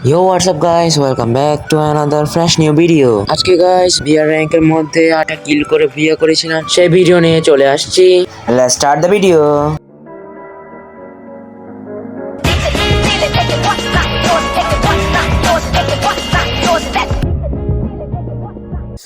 Yo, what's up guys? Welcome back to another fresh new video. আজকে guys বিয়ার র্যাঙ্কের মধ্যে 8টা কিল করে বিয়ে করেছিলাম, সেই ভিডিও নিয়ে চলে আসছি। Let's start the video.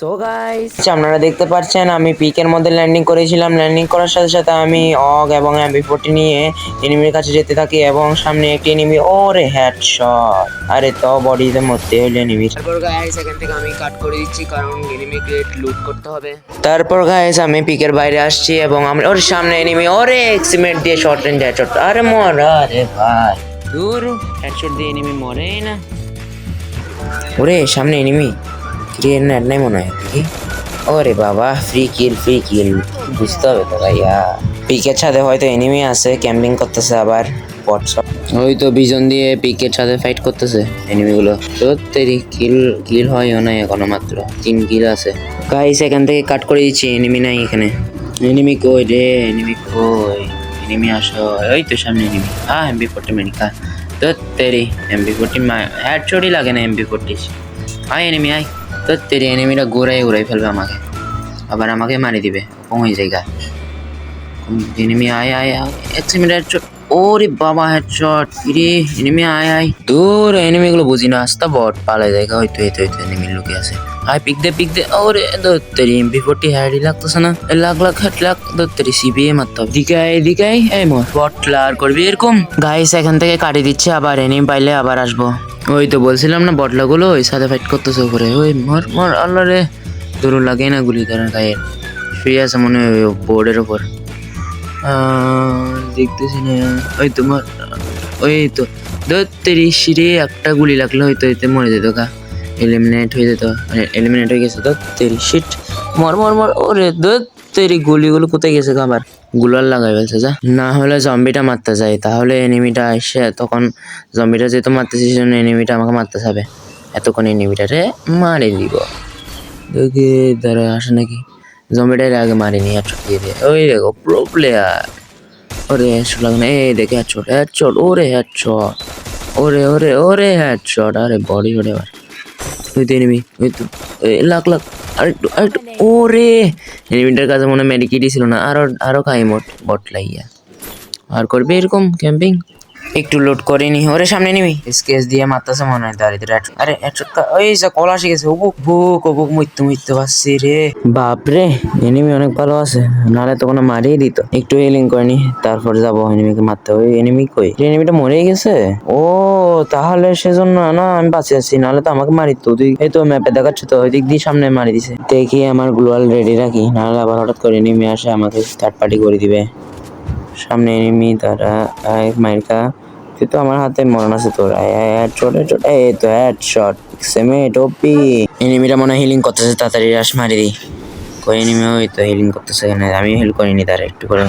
So guys আপনারা দেখতে পাচ্ছেন আমি পিকের মধ্যে ল্যান্ডিং করেছিলাম। ল্যান্ডিং করার সাথে সাথে আমি অগ এবং MP40 নিয়ে এনিমির কাছে যেতে থাকি এবং সামনে একটি এনিমি, ওরে হেডশট! আরে তো বডিতে মরতে হইল এনিমি। তারপর গাইস এখান থেকে আমি কাট করে দিচ্ছি কারণ এনিমি ক্রেট লুট করতে হবে। তারপর গাইস আমি পিকের বাইরে আসছি এবং আমি ওর সামনে এনিমি, ওরে এক্সিমেট দিয়ে শর্ট রেঞ্জ হেডশট। আরে মর, আরে ভাই দূর, হেডশট দিয়ে এনিমি মরেই না। ওরে সামনে এনিমি, ক্লিয়ার নেট নাই মনে হয় দেখি। ওরে বাবা, ফ্রি কিল বুঝতে হবে তো ভাইয়া। পিকের ছাদে হয়তো এনিমি আছে, ক্যাম্পিং করতেছে আবার হোয়াটসঅ্যাপ। ওই তো বিজন দিয়ে পিকের ছাদে ফাইট করতেছে এনিমিগুলো। তো তেরি কিল হয়ও না এখনো, মাত্র 3 কিল আছে। গাইস এখান থেকে কাট করে দিচ্ছি, এনিমি নাই এখানে। এনিমি কই রে, এনিমি কই? এনিমি আসো, ওই তো সামনে এনিমি। MP40 মেনিকা। তো তেরি MP40 হেডশটই লাগে না MP40। আয় এনিমি আয়। তো তেরি এনিমিটা ঘুরাই ফেলবে আমাকে, আবার আমাকে মারি দিবে ওই জায়গা। এনিমি আয় এক্সিমেট হেডশট। ওরে বাবা হেডশট! রে এনিমি আয় দূর, এনিমিগুলো বুঝি না, আস্তা বট পালাই জায়গা। হয়তো এনিমি লুকিয়ে আছে। আয় পিক দে। ওরে দত্তরি MP40 হেডই লাগতেছে না, লাখ হেড লাখ দত্তরি সিবিএ মারতে হবে। দিকাই এই মোর বট লার করবি এরকম। গাইস এখান থেকে কাটি দিচ্ছে, আবার এনিমি পাইলে আবার আসবো। ওই তো বলছিলাম না, বটলাগুলো ওই সাথে ফাইট করতেছে উপরে। ওই মর আল্লাহ রে, দূর লাগে না গুলি করার গায়ে। শুয়ে আছে মনে হয় বোর্ডের উপর, দেখতেছি না। ওই তোমার ওই তো দত্তেরি সিঁড়ি একটা গুলি লাগলে হয়তো এতে মরে যেত গা, এলিমিনেট হয়ে যেত। এলিমিনেট হয়ে গেছে দত্তেরি শিট। মর ওরে দত্তেরি, গুলিগুলো কোথায় গেছে গা? আবার গুলার লাগাই ফেলছে যা। না হলে জম্বিটা মারতে যায়, তাহলে এনিমিটা এসে তখন জম্বিটা যেহেতু মারতেছে সেজন্য এনিমিটা আমাকে মারতে যাবে। এতক্ষণ এনিমিটারে মারে দিব। দেখি তারা আসে নাকি। জম্বিটার আগে মারিনি, হেডশট দিয়ে দিয়ে। ওই দেখো প্রো প্লেয়ার। ওরে হেডশট লাগে না, এই দেখে হেডশট ওরে হেডশট, ওরে হেডশট। আরে বডি ওরে আবার। ওই তো এনিমি, ওই তো লাখ আরেকটু। ওরে এনিমিটার কাছে মনে মেডিকিটই ছিল না, আরো খাই বট লাগিয়া। আর করবে এরকম ক্যাম্পিং? একটু লোড করিনি। ওরে সামনে নিবি, স্কেচ দিয়ে মারতেছে মনে হয় দাঁড়িয়ে। আরে ওই যা কলা শিখেছে। বুক মরতে পারছি রে। বাপরে, এনিমি অনেক ভালো আছে, নাহলে তো কোনো মারিয়ে দিত। একটু হিলিং করিনি, তারপর যাবো এনিমিকে মারতে। ওই এনিমি কই? এনিমিটা মরেই গেছে। ও তাহলে সেজন্য না আমি বাঁচে আছি, নাহলে তো আমাকে মারিত। তুই এই তো ম্যাপে দেখাচ্ছে তো, ওই দিক দিয়ে সামনে মারি দিছে। দেখি আমার গ্লোয়াল রেডি রাখি, নাহলে আবার হঠাৎ করে এনিমি আসে আমাকে থার্ড পার্টি করে দিবে। সামনে এনিমি, তারা মাইরকা। তুই তো আমার হাতে মরণ আছে তোর। এই তো হেডশট সেমেট ওপি। এনিমিটা মনে হিলিং করতেছে, তাড়াতাড়ি রাশ মারি দিই। কই এনিমি? ওই তো হিলিং করতেছে এখানে, আমি হেল করিনি তার একটু করে।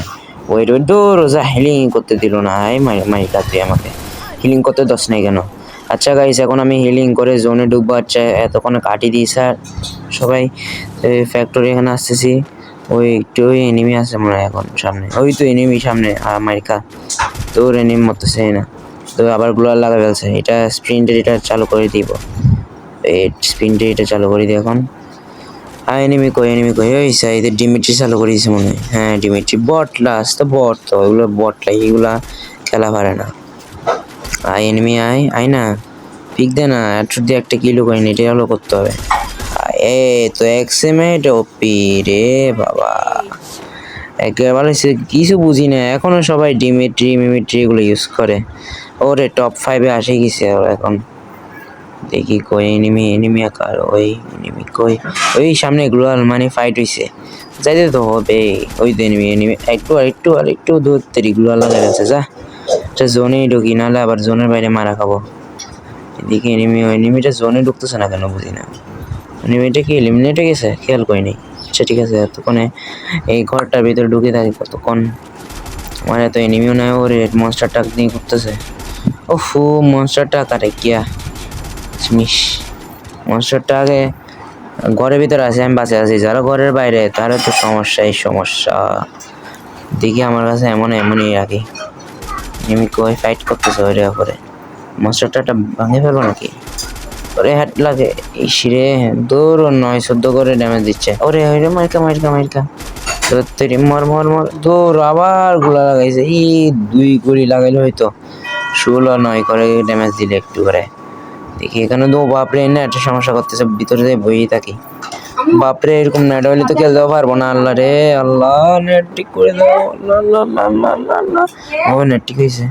ওই দূর যা, হিলিং করতে দিল না। মাইরকা তুই আমাকে হিলিং করতে দশ নাই কেন? আচ্ছা গাইস, এখন আমি হিলিং করে জোনে ঢুকবো। আচ্ছা এতক্ষণে কাটি দিই স্যার সবাই। ফ্যাক্টরি এখানে আসতেছি। ওই একটু এনিমি আছে মনে হয় এখন সামনে। ওই তো এনিমি সামনে, মাইরকা তোর এনিমি মরতেছে না তো, আবার গ্লোয়াল লাগা ফেলছে। এটা স্প্রিন্টের এটা চালু করে দিব, এটা চালু করে দিই এখন। এনিমি কই? ওই সাইডে ডিমিট্রি চালু করে দিয়েছে মনে হয়। হ্যাঁ ডিমিট্রি বট লাস্ট, তো বট তো ওইগুলো বট লাগে, এগুলা খেলা পারে না। এনিমি আয় না, পিক দে না। হেডশট দিয়ে একটা কিলো করিনি, এটা হলো করতে হবে। তো এক্সিমেট ওপি রে বাবা, একেবারে কিছু বুঝি না এখনো। সবাই মিমিট্রি এগুলো ইউজ করে। ওরে টপ 5-এ আসে গেছে এখন। দেখি কই এনিমি আকার। ওই এনিমি কই? ওই সামনে গ্লোয়াল মানে ফাইট হইছে, যাইতে তো হবে। ওই তো এনিমি একটু দূর থেকে গ্লোয়াল লাগা গেছে। যা জোনেই ঢুকি, নাহলে আবার জোনের বাইরে মারা খাবো। এদিকে এনিমিটা জোনে ঢুকতেছে না কেন বুঝি না। এনিমিটা কি এলিমিনেট হয়ে গেছে? খেয়াল করিনি। আচ্ছা ঠিক আছে, এতক্ষণে এই ঘরটার ভিতরে ঢুকে থাকি কতক্ষণ। মানে তো এনিমিও নাই। ওরে মনস্টার টাক দিয়ে করতেছে। ওফো মনস্টার টাক, আরে কিয়া মিস। মনস্টারটা আগে ঘরের ভিতরে আছে, আমি বাঁচে আছি। যারা ঘরের বাইরে তারা তো সমস্যা। দেখি আমার কাছে এমনই রাখি। এনিমি কই ফাইট করতেছে ওইটা করে। মশলাটা ভাঙে ফেলবো নাকি? ওরে হেড লাগে ইসরে, দূর 9-14 করে ড্যামেজ দিচ্ছে। ওরে ওরে মাইকা মাইকা মাইকা ধরতেরি মর মর মর, দূর আবার গুলা লাগাইছে। 2 গুলি লাগাইলে হয়তো 16-9 করে ড্যামেজ দিলে একটু করে। দেখি এখানে তো বাপরে না একটা সমস্যা করতেছে, ভিতরে দিয়ে বই থাকি। বাপরে এরকম নেট হইলে তো খেলতেও পারবো না। আল্লাহ রে আল্লাহ, নেট ঠিক করে দাও। আল্লাহ আল্লাহ আল্লাহ আল্লাহ আল্লাহ। ও নেট ঠিক হয়েছে।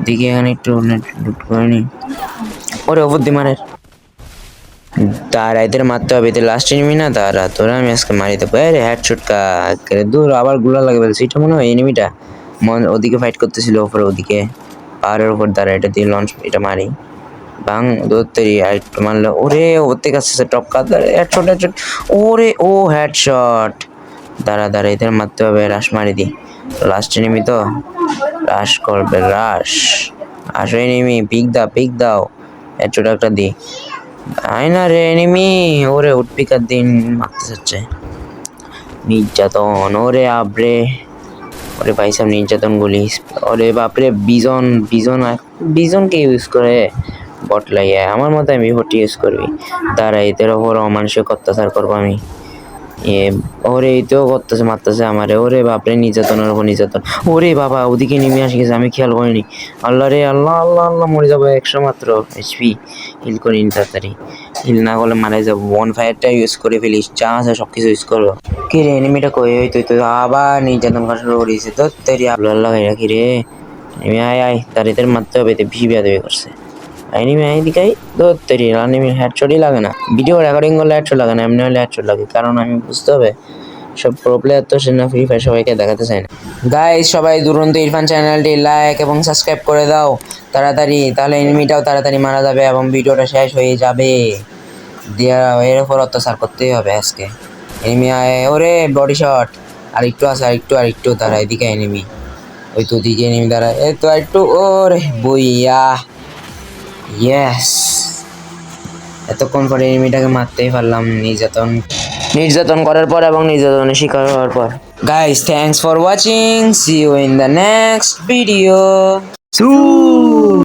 দেখি এখানে একটু নেট লুট করে নি। ওরে বুদ্ধিমানের তারা এদের মারতে হবে, এদের লাস্ট এনিমি না তারা, তোরা আমি আজকে মারি দেবো। আরে হেডশট কা দূর, আবার গুলা লাগে বলছে। এটা মনে হয় এনিমিটা ওদিকে ফাইট করতেছিল, ওপরে ওদিকে পাহাড়ের উপর দ্বারা। এটা দিয়ে লঞ্চ, এটা মারি বাং দৌড়তেরি আর একটু মারলো। ওরে ওর থেকে আসতেছে টপকা, হেডশট হেডশট। ওরে ও হেডশট। দাঁড়া দাঁড়া, এদের মারতে হবে, রাশ মারি দি। লাস্ট এনিমি তো রাশ করবে, রাশ আসো এনিমি, পিক দাও, হেডশট একটা দি। আয় না রে এনিমি, ওরে উঠপিকার দিন মারতে যাচ্ছে। নির্যাতন, ওরে আবরে, ওরে ভাই সব নির্যাতন গুলি। ওরে বাপরে বিজন বিজন, বিজনকে ইউজ করে বট লাগিয়ে। আমার মতে আমি ভোট ইউজ করবি। দাঁড়া এদের ওপর অমানুষিক অত্যাচার করবো আমি। ওরে এইতেও করতেছে, মারতেছে আমারে। ওরে বাপরে নির্যাতনের উপর নির্যাতন। ওরে বাবা ওদিকে নেমে আসে গেছে, আমি খেয়াল করিনি। আল্লাহ রে আল্লাহ আল্লাহ আল্লাহ, মরে যাবো 100 মাত্র এইচপি। হিল করিনি তাড়াতাড়ি, হিল না করলে মারা যাবো। বন ফায়ারটা ইউজ করে ফেলিস, যা আছে সবকিছু ইউজ করবো। কি রে এনিমিটা কই হইতো তো আবার নির্যাতন করা শুরু করেছে। তো তেরি আল্লাহ ভাই রাখি রে। এনিমি আয় আয়, তার এদের মারতে হবে, এতে বেশি বেয়াদবি করছে। এনিমি আই দিকাই ধরতেরি, এনিমি হেডশটই লাগে না। ভিডিও রেকর্ডিং করলে হেডশট লাগে না, এমনি হলে হেডশট লাগে। কারণ আমি বুঝতে হবে সব প্রো প্লেয়ার তো সেনা ফ্রি ফায়ার সবাইকে দেখাতে চায় না। গাইস সবাই দুরন্ত ইরফান চ্যানেলটি লাইক এবং সাবস্ক্রাইব করে দাও তাড়াতাড়ি, তাহলে এনিমিটাও তাড়াতাড়ি মারা যাবে এবং ভিডিওটা শেষ হয়ে যাবে। দিয়া এর উপর অত্যাচার করতেই হবে আজকে। এনিমি আয়, ওরে বডি শট। আর একটু আছে, আর একটু দাঁড়া, এদিকে এনিমি, ওই তো দিকে এনিমি দাঁড়া, এই তো একটু। ওরে বইয়া, ইয়েস, এতক্ষণ পরে এনিমিটাকে মারতেই পারলাম নির্যাতন করার পর এবং নির্যাতনের শিকার হওয়ার পর। Guys thanks for watching, see you in the next video.